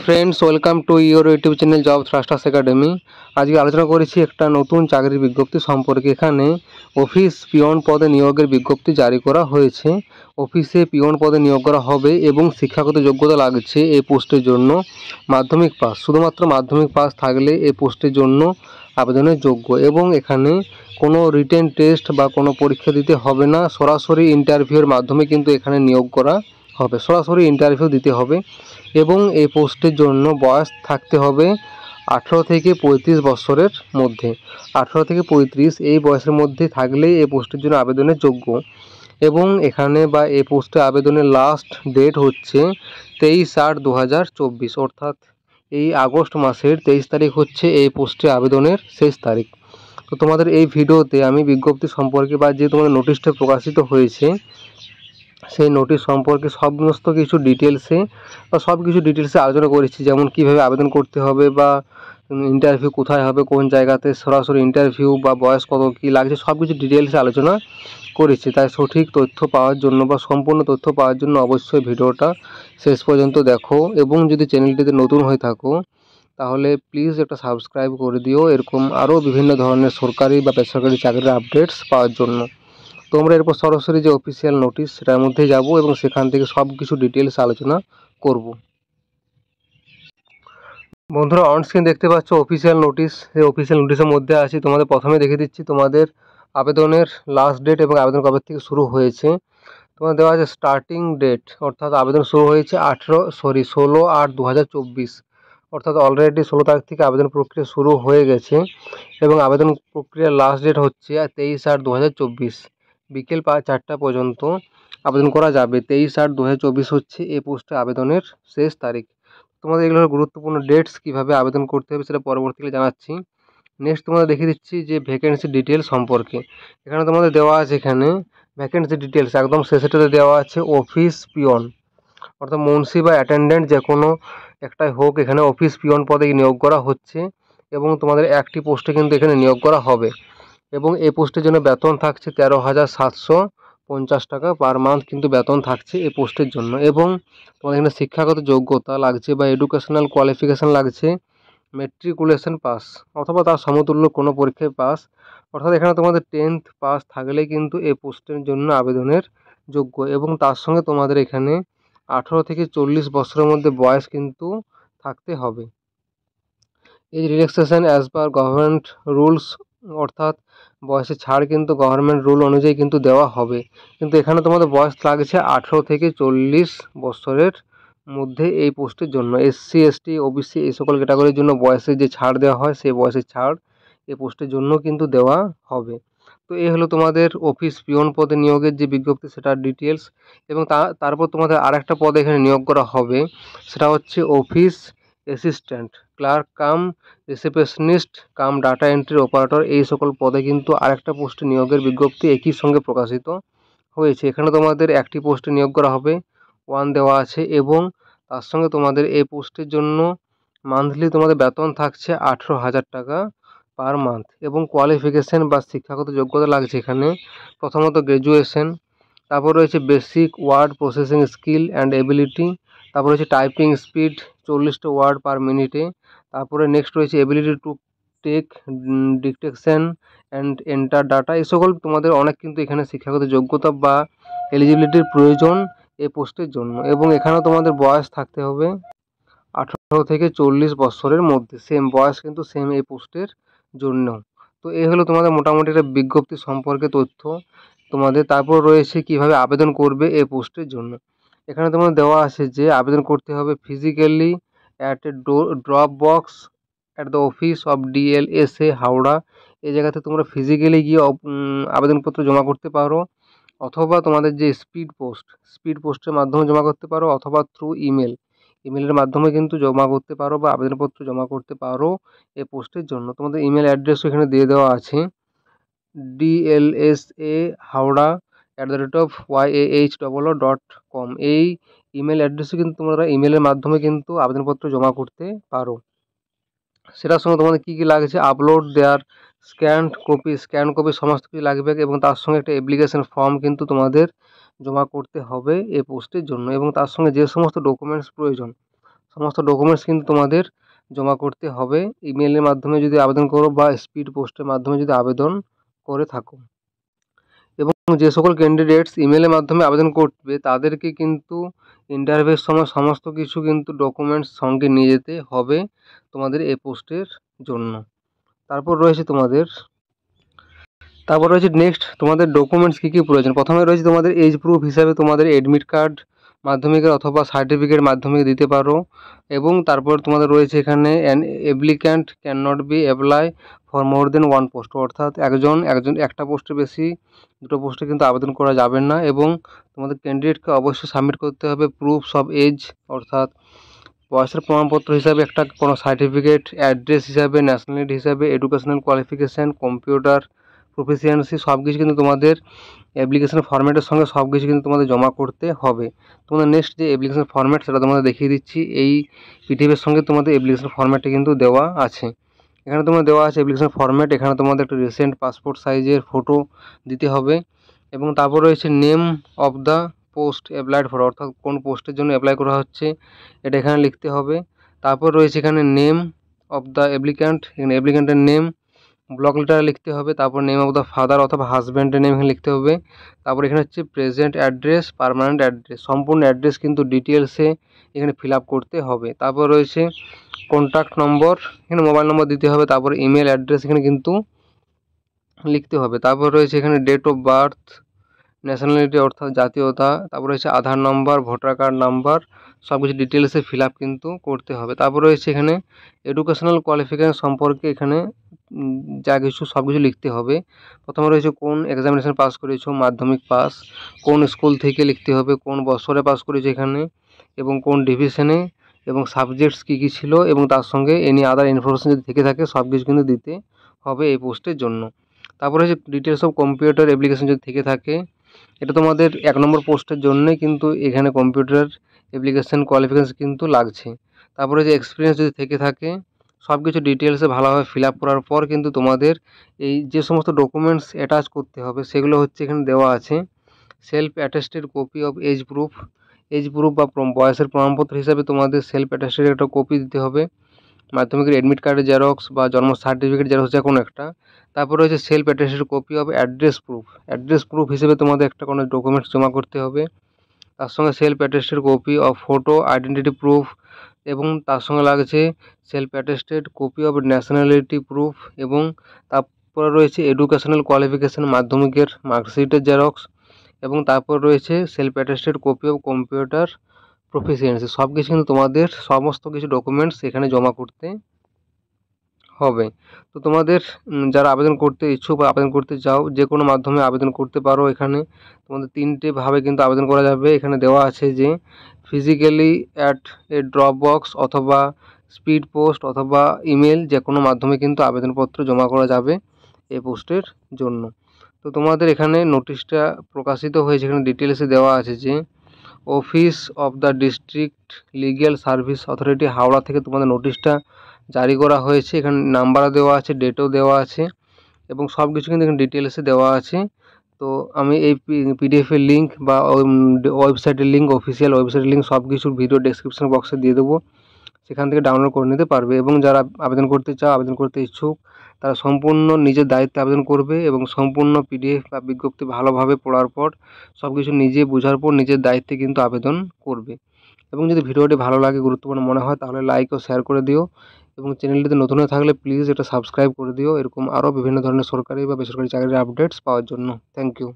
Friends, welcome to your YouTube channel job thrusters academy. আজকে আলোচনা করেছি একটা নতুন চাকরির বিজ্ঞপ্তি সম্পর্কে। এখানে অফিস পিয়ন পদে নিয়োগের বিজ্ঞপ্তি জারি করা হয়েছে। অফিসে পিয়ন পদে নিয়োগ করা হবে এবং শিক্ষাগত যোগ্যতা লাগছে এই পোস্টের জন্য মাধ্যমিক পাস। শুধুমাত্র মাধ্যমিক পাস থাকলে এই পোস্টের জন্য আবেদনের যোগ্য এবং এখানে কোনো রিটেন টেস্ট বা কোনো পরীক্ষা দিতে হবে না। সরাসরি ইন্টারভিউর মাধ্যমে কিন্তু এখানে নিয়োগ করা হবে, সরাসরি ইন্টারভিউ দিতে হবে এবং এই পোস্টের জন্য বয়স থাকতে হবে 18 থেকে 35 বছরের মধ্যে। 18 থেকে 35 এই বয়সের মধ্যে থাকলেই এই পোস্টের জন্য আবেদনের যোগ্য এবং এখানে বা এই পোস্টে আবেদনের লাস্ট ডেট হচ্ছে 23/8/2024, অর্থাৎ এই আগস্ট মাসের 23 তারিখ হচ্ছে এই পোস্টে আবেদনের শেষ তারিখ। তো তোমাদের এই ভিডিওতে আমি বিজ্ঞপ্তি সম্পর্কে বা যে তোমাদের নোটিশটা প্রকাশিত হয়েছে সেই নোটিশ সম্পর্কে সমস্ত কিছু ডিটেলসে আলোচনা করেছি, যেমন কিভাবে আবেদন করতে হবে বা ইন্টারভিউ কোথায় হবে, কোন জায়গাতে সরাসরি ইন্টারভিউ বা বয়স কত কী লাগছে, সব কিছু ডিটেলসে আলোচনা করেছি। তাই সঠিক তথ্য পাওয়ার জন্য বা সম্পূর্ণ তথ্য পাওয়ার জন্য অবশ্যই ভিডিওটা শেষ পর্যন্ত দেখো এবং যদি চ্যানেলটিতে নতুন হয়ে থাকো তাহলে প্লিজ একটা সাবস্ক্রাইব করে দিও এরকম আরও বিভিন্ন ধরনের সরকারি বা বেসরকারি চাকরির আপডেটস পাওয়ার জন্য। তো আমরা এরপর সরাসরি যে অফিসিয়াল নোটিশ সেটার মধ্যে যাব এবং সেখান থেকে সব কিছু ডিটেলস আলোচনা করব। বন্ধুরা, অন স্ক্রিন দেখতে পাচ্ছ অফিসিয়াল নোটিশ। এই অফিসিয়াল নোটিশের মধ্যে আছি। তোমাদের প্রথমে দেখে দিচ্ছি তোমাদের আবেদনের লাস্ট ডেট এবং আবেদন কবে থেকে শুরু হয়েছে। তোমাদের দেওয়া আছে স্টার্টিং ডেট, অর্থাৎ আবেদন শুরু হয়েছে 16/8/2024, অর্থাৎ অলরেডি 16 তারিখ থেকে আবেদন প্রক্রিয়া শুরু হয়ে গেছে এবং আবেদন প্রক্রিয়ার লাস্ট ডেট হচ্ছে 23/8/2024, বিকেল 4টা পর্যন্ত আবেদন করা যাবে। 23/8/2024 হচ্ছে এই পোস্টে আবেদনের শেষ তারিখ। তোমাদের এগুলো গুরুত্বপূর্ণ ডেটস, কীভাবে আবেদন করতে হবে সেটা পরবর্তীকালে জানাচ্ছি। নেক্সট তোমাদের দেখিয়ে দিচ্ছি যে ভ্যাকেন্সি ডিটেল সম্পর্কে। এখানে তোমাদের দেওয়া আছে, এখানে ভ্যাকেন্সি ডিটেলস একদম শেষেটাতে দেওয়া আছে অফিস পিয়ন, অর্থাৎ মুন্সি বা অ্যাটেন্ডেন্ট যে কোনো একটাই হোক, এখানে অফিস পিয়ন পদে নিয়োগ করা হচ্ছে এবং তোমাদের একটি পোস্টে কিন্তু এখানে নিয়োগ করা হবে এবং এই পোস্টের জন্য বেতন থাকছে 13,750 টাকা পার মান্থ কিন্তু বেতন থাকছে এই পোস্টের জন্য। এবং তোমাদের এখানে শিক্ষাগত যোগ্যতা লাগছে বা এডুকেশনাল কোয়ালিফিকেশান লাগছে ম্যাট্রিকুলেশন পাস অথবা তার সমতুল্য কোনো পরীক্ষায় পাস, অর্থাৎ এখানে তোমাদের 10th পাস থাকলেই কিন্তু এই পোস্টের জন্য আবেদনের যোগ্য এবং তার সঙ্গে তোমাদের এখানে 18 থেকে 40 বছরের মধ্যে বয়স কিন্তু থাকতে হবে। এই relaxation as per government rules, অর্থাৎ বয়সের ছাড় কিন্তু গভর্নমেন্ট রুল অনুযায়ী কিন্তু দেওয়া হবে, কিন্তু এখানে তোমাদের বয়স লাগছে 18 থেকে 40 বছরের মধ্যে এই পোস্টের জন্য। SC ST OBC এই সকল ক্যাটাগরির জন্য বয়সের যে ছাড় দেওয়া হয় সেই বয়সের ছাড় এই পোস্টের জন্য কিন্তু দেওয়া হবে। তো এই হলো তোমাদের অফিস পিয়ন পদে নিয়োগের যে বিজ্ঞপ্তি সেটার ডিটেলস এবং তারপর তোমাদের আরেকটা পদে এখানে নিয়োগ করা হবে, সেটা হচ্ছে office assistant, clerk cum receptionist cum data entry operator. এই সকল পদে কিন্তু আরেকটা পোস্টে নিয়োগের বিজ্ঞপ্তি একই সঙ্গে প্রকাশিত হয়েছে। এখানে তোমাদের একটি পোস্টে নিয়োগ করা হবে 1 দেওয়া আছে এবং তার সঙ্গে তোমাদের এই পোস্টের জন্য মান্থলি তোমাদের বেতন থাকছে 18,000 টাকা পার মান্থ এবং কোয়ালিফিকেশান বা শিক্ষাগত যোগ্যতা লাগছে এখানে প্রথমত গ্র্যাজুয়েশন, তারপর রয়েছে basic word processing skill and ability, তারপর রয়েছে টাইপিং স্পিড 40টা ওয়ার্ড পার মিনিটে, তারপরে নেক্সট রয়েছে ability to take detection and enter data. এই সকল তোমাদের অনেক কিন্তু এখানে শিক্ষাগত যোগ্যতা বা এলিজিবিলিটির প্রয়োজন এই পোস্টের জন্য এবং এখানেও তোমাদের বয়স থাকতে হবে 18 থেকে 40 বছরের মধ্যে, সেম বয়স কিন্তু সেম এই পোস্টের জন্য। তো এই হলো তোমাদের মোটামুটি একটা বিজ্ঞপ্তি সম্পর্কে তথ্য তোমাদের। তারপর রয়েছে কিভাবে আবেদন করবে এই পোস্টের জন্য। এখানে তোমাদের দেওয়া আছে যে আবেদন করতে হবে physically at a drop box at the office of DLSA Howrah. এই জায়গাতে তোমরা ফিজিক্যালি গিয়ে আবেদনপত্র জমা করতে পারো, অথবা তোমাদের যে স্পিড পোস্টের মাধ্যমে জমা করতে পারো, অথবা থ্রু ইমেলের মাধ্যমে কিন্তু জমা করতে পারো বা আবেদনপত্র জমা করতে পারো এই পোস্টের জন্য। তোমাদের ইমেল অ্যাড্রেসও এখানে দিয়ে দেওয়া আছে DLSA haura@yahoo.com। এই ইমেল অ্যাড্রেসে কিন্তু তোমরা ইমেলের মাধ্যমে কিন্তু আবেদনপত্র জমা করতে পারো। সেটার সঙ্গে তোমাদের কী কী লাগছে, আপলোড দেয়ার স্ক্যান কপি সমস্ত কিছু লাগবে এবং তার সঙ্গে একটা অ্যাপ্লিকেশন ফর্ম কিন্তু তোমাদের জমা করতে হবে এই পোস্টের জন্য এবং তার সঙ্গে যে সমস্ত ডকুমেন্টস প্রয়োজন সমস্ত ডকুমেন্টস কিন্তু তোমাদের জমা করতে হবে ইমেলের মাধ্যমে যদি আবেদন করো বা স্পিড পোস্টের মাধ্যমে যদি আবেদন করে থাকো। এবং যে সকল ক্যান্ডিডেটস ইমেলের মাধ্যমে আবেদন করবে তাদেরকে কিন্তু ইন্টারভিউর সময় সমস্ত কিছু কিন্তু ডকুমেন্টস সঙ্গে নিয়ে যেতে হবে তোমাদের এই পোস্টের জন্য। তারপর রয়েছে নেক্সট তোমাদের ডকুমেন্টস কী কী প্রয়োজন। প্রথমে রয়েছে তোমাদের এজ প্রুফ হিসাবে তোমাদের অ্যাডমিট কার্ড মাধ্যমিকের অথবা সার্টিফিকেট মাধ্যমিক দিতে পারো। এবং তারপর তোমাদের রয়েছে এখানে an applicant can not be apply for more than one post, অর্থাৎ একজন একটা পোস্টের বেশি দুটো পোস্টে কিন্তু আবেদন করা যাবে না। এবং তোমাদের ক্যান্ডিডেটকে অবশ্যই সাবমিট করতে হবে প্রুফস অফ এজ, অর্থাৎ বয়সের প্রমাণপত্র হিসাবে একটা কোনো সার্টিফিকেট, অ্যাড্রেস হিসাবে, ন্যাশনালিটি হিসাবে, এডুকেশনাল কোয়ালিফিকেশান, কম্পিউটার প্রফিসিয়েন্সি সব কিছু কিন্তু তোমাদের অ্যাপ্লিকেশন ফরম্যাটের সঙ্গে সব কিছু কিন্তু তোমাদের জমা করতে হবে। তোমাদের নেক্সট যে অ্যাপ্লিকেশন ফরম্যাট সেটা তোমাদের দেখিয়ে দিচ্ছি। এই পিডিএফের সঙ্গে তোমাদের অ্যাপ্লিকেশন ফরম্যাটটা কিন্তু দেওয়া আছে। এখানে তোমাদের দেওয়া আছে অ্যাপ্লিকেশন ফরম্যাট। এখানে তোমাদের একটা রিসেন্ট পাসপোর্ট সাইজের ফটো দিতে হবে। এবং তারপর রয়েছে name of the post applied for, অর্থাৎ কোন পোস্টের জন্য অ্যাপ্লাই করা হচ্ছে এটা এখানে লিখতে হবে। তারপর রয়েছে এখানে নেম অফ দ্য অ্যাপ্লিক্যান্ট, এখানে অ্যাপ্লিক্যান্টের নেম ব্লক লেটারে লিখতে হবে। তারপর নেম অফ দ্য ফাদার অথবা হাজব্যান্ডের নেম এখানে লিখতে হবে। তারপর এখানে হচ্ছে প্রেজেন্ট অ্যাড্রেস, পার্মানেন্ট অ্যাড্রেস, সম্পূর্ণ অ্যাড্রেস কিন্তু ডিটেলসে এখানে ফিল আপ করতে হবে। তারপর রয়েছে কন্ট্যাক্ট নম্বর, এখানে মোবাইল নম্বর দিতে হবে। তারপর ইমেল অ্যাড্রেস এখানে কিন্তু লিখতে হবে। তারপর রয়েছে এখানে ডেট অফ বার্থ, ন্যাশনালিটি অর্থাৎ জাতীয়তা, তারপর রয়েছে আধার নাম্বার, ভোটার কার্ড নাম্বার, সব কিছু ডিটেলসে ফিল আপ কিন্তু করতে হবে। তারপর রয়েছে এখানে এডুকেশনাল কোয়ালিফিকেশান সম্পর্কে এখানে যা কিছু সব কিছু লিখতে হবে। প্রথমে রয়েছে কোন এক্সামিনেশন পাস করেছো, মাধ্যমিক পাস, কোন স্কুল থেকে লিখতে হবে, কোন বছরে পাস করেছো এখানে, এবং কোন ডিভিশনে, এবং সাবজেক্টস কী কী ছিল, এবং তার সঙ্গে এনি আদার ইনফরমেশন যদি থেকে থাকে সব কিছু কিন্তু দিতে হবে এই পোস্টের জন্য। তারপরে হচ্ছে ডিটেলস অফ কম্পিউটার অ্যাপ্লিকেশন যদি থেকে থাকে, এটা তোমাদের 1 নম্বর পোস্টের জন্যে কিন্তু এখানে কম্পিউটার অ্যাপ্লিকেশান কোয়ালিফিকেশান কিন্তু লাগছে। তারপরে যে এক্সপিরিয়েন্স যদি থেকে থাকে সব কিছু ডিটেলসে ভালোভাবে ফিল আপ করার পর কিন্তু তোমাদের এই যে সমস্ত ডকুমেন্টস অ্যাটাচ করতে হবে সেগুলো হচ্ছে এখানে দেওয়া আছে। Self attested copy of age proof বা বয়সের প্রমাণপত্র হিসাবে তোমাদের সেলফ অ্যাটেস্টেড একটা কপি দিতে হবে। মাধ্যমিকের অ্যাডমিট কার্ডের জেরক্স বা জন্ম সার্টিফিকেট জেরক্স যে কোনো একটা। তারপর রয়েছে self attested copy of address proof হিসেবে তোমাদের একটা কোনো ডকুমেন্টস জমা করতে হবে। তার সঙ্গে self attested copy of photo identity proof, এবং তার সঙ্গে লাগছে self attested copy of nationality proof, এবং তারপরে রয়েছে এডুকেশনাল কোয়ালিফিকেশান মাধ্যমিকের মার্কশিটের জেরক্স, এবং তারপর রয়েছে self attested copy of computer proficiency. সব কিছু কিন্তু তোমাদের সমস্ত কিছু ডকুমেন্টস এখানে জমা করতে হবে। তো তোমাদের যারা আবেদন করতে ইচ্ছুক বা আবেদন করতে চাও যে কোনো মাধ্যমে আবেদন করতে পারো। এখানে তোমাদের 3টে ভাবে কিন্তু আবেদন করা যাবে। এখানে দেওয়া আছে যে physically at a drop box, অথবা স্পিড পোস্ট, অথবা ইমেল, যে কোনো মাধ্যমে কিন্তু আবেদনপত্র জমা করা যাবে এই পোস্টের জন্য। তো তোমাদের এখানে নোটিশটা প্রকাশিত হয়েছে, এখানে ডিটেলসে দেওয়া আছে যে office of the district legal service authority Howrah থেকে তোমাদের নোটিশটা জারি করা হয়েছে। এখানে নাম্বারও দেওয়া আছে, ডেটও দেওয়া আছে, এবং সব কিছু কিন্তু এখানে ডিটেলসে দেওয়া আছে। তো আমি এই পিডিএফের লিঙ্ক বা ওয়েবসাইটের লিঙ্ক, অফিসিয়াল ওয়েবসাইটের লিঙ্ক সব কিছুর ভিডিও ডেসক্রিপশন বক্সে দিয়ে দেবো, সেখান থেকে ডাউনলোড করে নিতে পারবে। এবং যারা আবেদন করতে চাও, আবেদন করতে ইচ্ছুক, তারা সম্পূর্ণ নিজের দায়িত্বে আবেদন করবে এবং সম্পূর্ণ পিডিএফ বা বিজ্ঞপ্তি ভালোভাবে পড়ার পর সব কিছু নিজে বোঝার পর নিজের দায়িত্বে কিন্তু আবেদন করবে। এবং যদি ভিডিওটি ভালো লাগে, গুরুত্বপূর্ণ মনে হয়, তাহলে লাইক ও শেয়ার করে দিও, এবং চ্যানেলটিতে নতুন হয়ে থাকলে প্লিজ এটা সাবস্ক্রাইব করে দিও এরকম আরও বিভিন্ন ধরনের সরকারি বা বেসরকারি চাকরির আপডেটস পাওয়ার জন্য। Thank you.